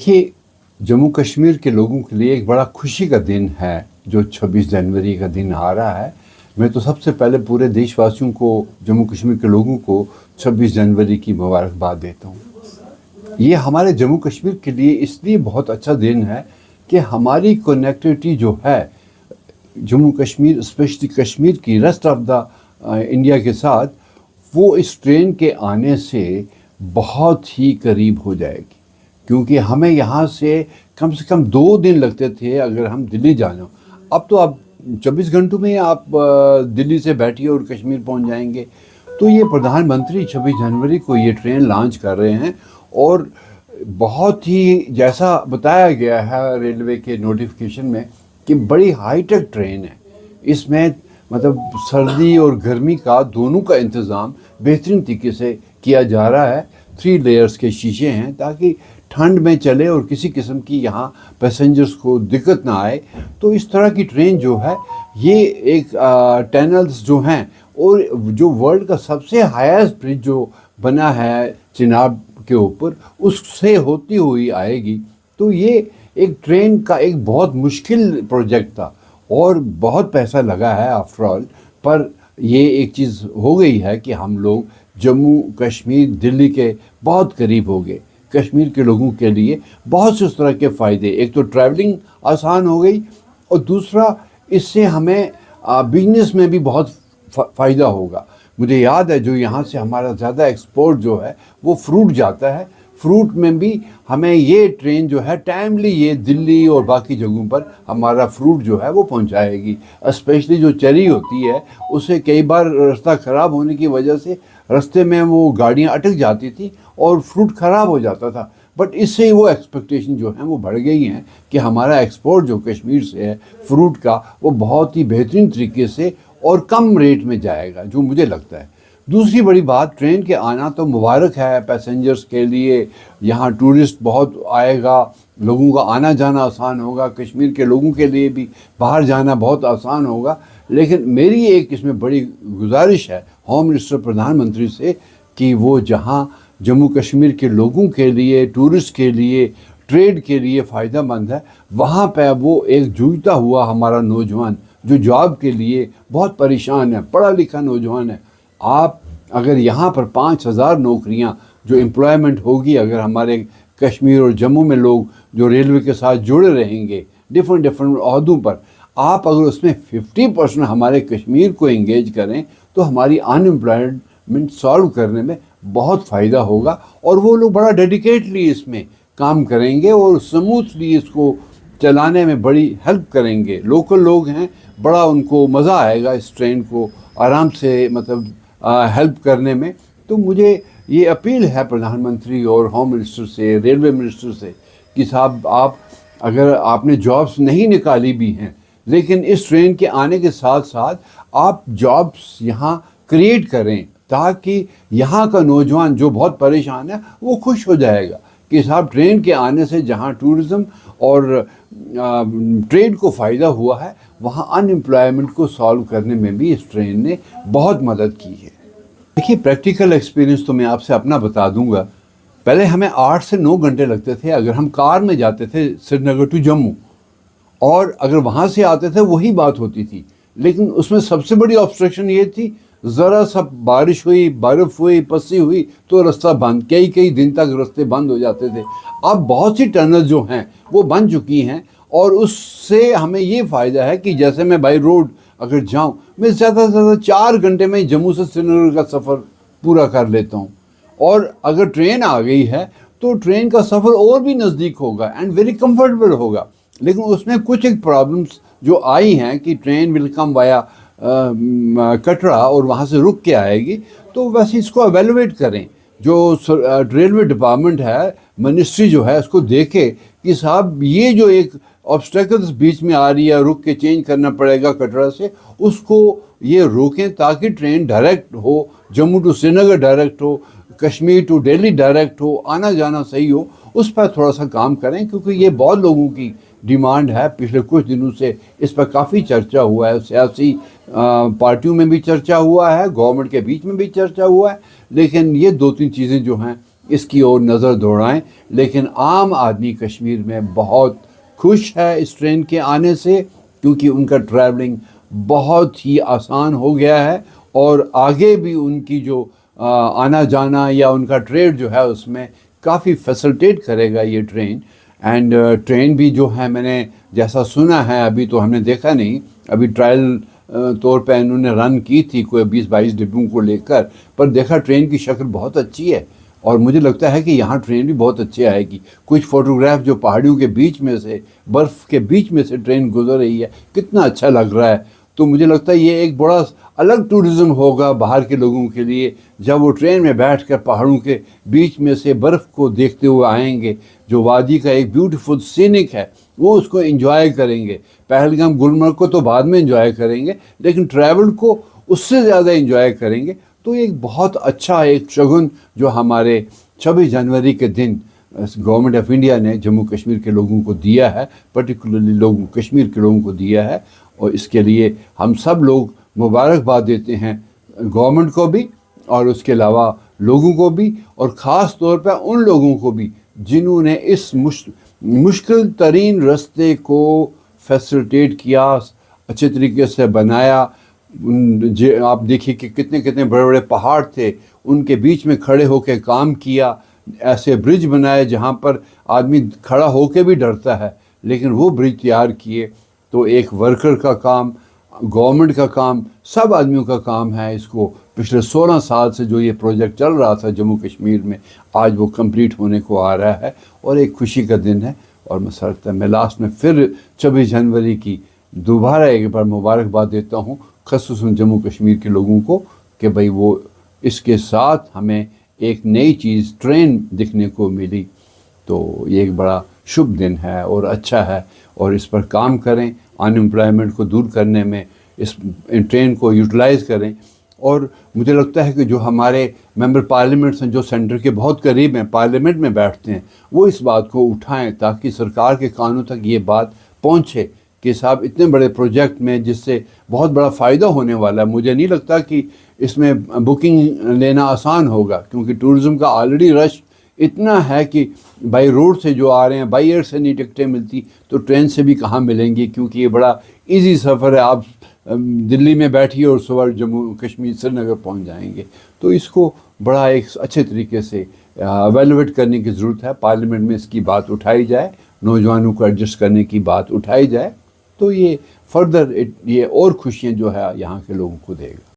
देखिए, जम्मू कश्मीर के लोगों के लिए एक बड़ा खुशी का दिन है जो 26 जनवरी का दिन आ रहा है। मैं तो सबसे पहले पूरे देशवासियों को, जम्मू कश्मीर के लोगों को 26 जनवरी की मुबारकबाद देता हूँ। ये हमारे जम्मू कश्मीर के लिए इसलिए बहुत अच्छा दिन है कि हमारी कनेक्टिविटी जो है जम्मू कश्मीर, स्पेशली कश्मीर की रेस्ट ऑफ द इंडिया के साथ, वो इस ट्रेन के आने से बहुत ही करीब हो जाएगी। क्योंकि हमें यहाँ से कम 2 दिन लगते थे अगर हम दिल्ली जाना। अब तो आप 24 घंटों में आप दिल्ली से बैठिए और कश्मीर पहुँच जाएंगे। तो ये प्रधानमंत्री 26 जनवरी को ये ट्रेन लॉन्च कर रहे हैं और बहुत ही, जैसा बताया गया है रेलवे के नोटिफिकेशन में, कि बड़ी हाईटेक ट्रेन है। इसमें मतलब सर्दी और गर्मी का दोनों का इंतज़ाम बेहतरीन तरीके से किया जा रहा है। 3 लेयर्स के शीशे हैं ताकि ठंड में चले और किसी किस्म की यहाँ पैसेंजर्स को दिक्कत ना आए। तो इस तरह की ट्रेन जो है, ये एक टनल्स जो हैं और जो वर्ल्ड का सबसे हाईएस्ट ब्रिज जो बना है चिनाब के ऊपर, उससे होती हुई आएगी। तो ये एक ट्रेन का एक बहुत मुश्किल प्रोजेक्ट था और बहुत पैसा लगा है आफ्टर ऑल, पर ये एक चीज़ हो गई है कि हम लोग जम्मू कश्मीर दिल्ली के बहुत करीब हो गए। कश्मीर के लोगों के लिए बहुत से उस तरह के फ़ायदे, एक तो ट्रैवलिंग आसान हो गई और दूसरा इससे हमें बिजनेस में भी बहुत फ़ायदा होगा। मुझे याद है जो यहाँ से हमारा ज़्यादा एक्सपोर्ट जो है वो फ्रूट जाता है। फ्रूट में भी हमें ये ट्रेन जो है टाइमली ये दिल्ली और बाकी जगहों पर हमारा फ्रूट जो है वो पहुँचाएगी। स्पेशली जो चेरी होती है, उससे कई बार रास्ता ख़राब होने की वजह से रास्ते में वो गाड़ियाँ अटक जाती थी और फ्रूट ख़राब हो जाता था। बट इससे वो एक्सपेक्टेशन जो है वो बढ़ गई हैं कि हमारा एक्सपोर्ट जो कश्मीर से है फ्रूट का, वो बहुत ही बेहतरीन तरीके से और कम रेट में जाएगा, जो मुझे लगता है। दूसरी बड़ी बात, ट्रेन के आना तो मुबारक है पैसेंजर्स के लिए। यहाँ टूरिस्ट बहुत आएगा, लोगों का आना जाना आसान होगा, कश्मीर के लोगों के लिए भी बाहर जाना बहुत आसान होगा। लेकिन मेरी एक इसमें बड़ी गुजारिश है होम मिनिस्टर, प्रधानमंत्री से, कि वो जहाँ जम्मू कश्मीर के लोगों के लिए, टूरिस्ट के लिए, ट्रेड के लिए फ़ायदा मंद है, वहाँ पर वो एक जूझता हुआ हमारा नौजवान जो जॉब के लिए बहुत परेशान है, पढ़ा लिखा नौजवान है, आप अगर यहाँ पर 5,000 नौकरियाँ जो एम्प्लॉयमेंट होगी, अगर हमारे कश्मीर और जम्मू में लोग जो रेलवे के साथ जुड़े रहेंगे डिफरेंट ओहदों पर, आप अगर उसमें 50% हमारे कश्मीर को इंगेज करें तो हमारी अनएम्प्लॉयमेंट सॉल्व करने में बहुत फ़ायदा होगा और वो लोग बड़ा डेडिकेटली इसमें काम करेंगे और स्मूथली इसको चलाने में बड़ी हेल्प करेंगे। लोकल लोग हैं, बड़ा उनको मज़ा आएगा इस ट्रेन को आराम से मतलब हेल्प करने में। तो मुझे ये अपील है प्रधानमंत्री और होम मिनिस्टर से, रेलवे मिनिस्टर से, कि साहब आप अगर आपने जॉब्स नहीं निकाली भी हैं, लेकिन इस ट्रेन के आने के साथ साथ आप जॉब्स यहाँ क्रिएट करें ताकि यहाँ का नौजवान जो बहुत परेशान है वो खुश हो जाएगा कि साहब ट्रेन के आने से जहाँ टूरिज़म और ट्रेड को फ़ायदा हुआ है, वहाँ अनएम्प्लॉयमेंट को सॉल्व करने में भी इस ट्रेन ने बहुत मदद की है। देखिए, प्रैक्टिकल एक्सपीरियंस तो मैं आपसे अपना बता दूंगा। पहले हमें 8 से 9 घंटे लगते थे अगर हम कार में जाते थे श्रीनगर टू जम्मू, और अगर वहाँ से आते थे वही बात होती थी। लेकिन उसमें सबसे बड़ी ऑब्स्ट्रक्शन ये थी, ज़रा सा बारिश हुई, बर्फ़ हुई, पस्सी हुई तो रास्ता बंद, कई दिन तक रास्ते बंद हो जाते थे। अब बहुत सी टनल जो हैं वो बन चुकी हैं और उससे हमें ये फ़ायदा है कि जैसे मैं बाई रोड अगर जाऊं, मैं ज़्यादा से ज़्यादा 4 घंटे में जम्मू से श्रीनगर का सफ़र पूरा कर लेता हूं। और अगर ट्रेन आ गई है तो ट्रेन का सफ़र और भी नज़दीक होगा एंड वेरी कंफर्टेबल होगा। लेकिन उसमें कुछ एक प्रॉब्लम्स जो आई हैं कि train will come via Katra और वहाँ से रुक के आएगी, तो वैसे इसको एवेलुएट करें। जो रेलवे डिपार्टमेंट है, मिनिस्ट्री जो है, उसको देखे कि साहब ये जो एक ऑब्स्टेकल्स बीच में आ रही है, रुक के चेंज करना पड़ेगा कटरा से, उसको ये रोकें ताकि ट्रेन डायरेक्ट हो, जम्मू टू श्रीनगर डायरेक्ट हो, कश्मीर टू दिल्ली डायरेक्ट हो, आना जाना सही हो। उस पर थोड़ा सा काम करें क्योंकि ये बहुत लोगों की डिमांड है। पिछले कुछ दिनों से इस पर काफ़ी चर्चा हुआ है, सियासी पार्टियों में भी चर्चा हुआ है, गवर्नमेंट के बीच में भी चर्चा हुआ है। लेकिन ये 2-3 चीज़ें जो हैं اس کی اور نظر دوڑائیں، لیکن عام آدمی کشمیر میں بہت خوش ہے اس ٹرین کے آنے سے، کیونکہ ان کا ٹریولنگ بہت ہی آسان ہو گیا ہے، اور آگے بھی ان کی جو آنا جانا یا ان کا ٹریڈ جو ہے اس میں کافی فیسلٹیٹ کرے گا یہ ٹرین. اینڈ ٹرین بھی جو ہے میں نے جیسا سنا ہے، ابھی تو ہم نے دیکھا نہیں، ابھی ٹرائل طور پہ انہوں نے رن کی تھی کوئی 20-22 ڈبوں کو لے کر، پر دیکھا ٹرین کی شکل بہت اچھی ہے، اور مجھے لگتا ہے کہ یہاں ٹرین بھی بہت اچھی آئے گی. کچھ فوٹوگراف جو پہاڑیوں کے بیچ میں سے، برف کے بیچ میں سے ٹرین گزر رہی ہے، کتنا اچھا لگ رہا ہے. تو مجھے لگتا ہے یہ ایک بڑا الگ ٹورزم ہوگا باہر کے لوگوں کے لیے، جب وہ ٹرین میں بیٹھ کر پہاڑوں کے بیچ میں سے برف کو دیکھتے ہوئے آئیں گے، جو وادی کا ایک بیوٹیفل سینک ہے وہ اس کو انجوائے کریں گے. پہلگام گلمرگ کو تو بعد میں انجوائے کریں گے، لیکن ٹریول کو اس سے زیادہ انجوائے کریں گے. تو ایک بہت اچھا ایک شگن جو ہمارے 26 جنوری کے دن گورنمنٹ آف انڈیا نے جموں کشمیر کے لوگوں کو دیا ہے، پرٹیکولرلی کشمیر کے لوگوں کو دیا ہے، اور اس کے لیے ہم سب لوگ مبارکباد دیتے ہیں گورنمنٹ کو بھی، اور اس کے علاوہ لوگوں کو بھی، اور خاص طور پہ ان لوگوں کو بھی جنہوں نے اس مشکل ترین راستے کو فیسلٹیٹ کیا، اچھے طریقے سے بنایا. آپ دیکھیے کہ کتنے کتنے بڑے بڑے پہاڑ تھے، ان کے بیچ میں کھڑے ہو کے کام کیا، ایسے برج بنائے جہاں پر آدمی کھڑا ہو کے بھی ڈرتا ہے، لیکن وہ برج تیار کیے. تو ایک ورکر کا کام، گورنمنٹ کا کام، سب آدمیوں کا کام ہے. اس کو پچھلے 16 سال سے جو یہ پروجیکٹ چل رہا تھا جموں کشمیر میں، آج وہ کمپلیٹ ہونے کو آ رہا ہے، اور ایک خوشی کا دن ہے. اور میں لاسٹ میں پھر 26 جنوری کی دوبارہ ایک بار مبارکباد دیتا ہوں، خصوصاً جموں کشمیر کے لوگوں کو، کہ بھئی وہ اس کے ساتھ ہمیں ایک نئی چیز ٹرین دکھنے کو ملی. تو یہ ایک بڑا شبھ دن ہے اور اچھا ہے، اور اس پر کام کریں، ان امپلائمنٹ کو دور کرنے میں اس ٹرین کو یوٹیلائز کریں. اور مجھے لگتا ہے کہ جو ہمارے ممبر پارلیمنٹس ہیں جو سینٹر کے بہت قریب ہیں، پارلیمنٹ میں بیٹھتے ہیں، وہ اس بات کو اٹھائیں تاکہ سرکار کے کانوں تک یہ بات پہنچے کہ صاحب اتنے بڑے پروجیکٹ میں جس سے بہت بڑا فائدہ ہونے والا ہے. مجھے نہیں لگتا کہ اس میں بکنگ لینا آسان ہوگا، کیونکہ ٹورزم کا آلریڈی رش اتنا ہے کہ بائی روڈ سے جو آ رہے ہیں، بائی ایئر سے نہیں ٹکٹیں ملتی، تو ٹرین سے بھی کہاں ملیں گی، کیونکہ یہ بڑا ایزی سفر ہے. آپ دلی میں بیٹھیے اور صبح جموں کشمیر سری نگر پہنچ جائیں گے. تو اس کو بڑا ایک اچھے طریقے سے ایویلویٹ کرنے کی ضرورت ہے. پارلیمنٹ میں اس کی بات اٹھائی جائے، نوجوانوں کو ایڈجسٹ کرنے کی بات اٹھائی جائے، تو یہ فردر یہ اور خوشیاں جو ہے یہاں کے لوگوں کو دے گا.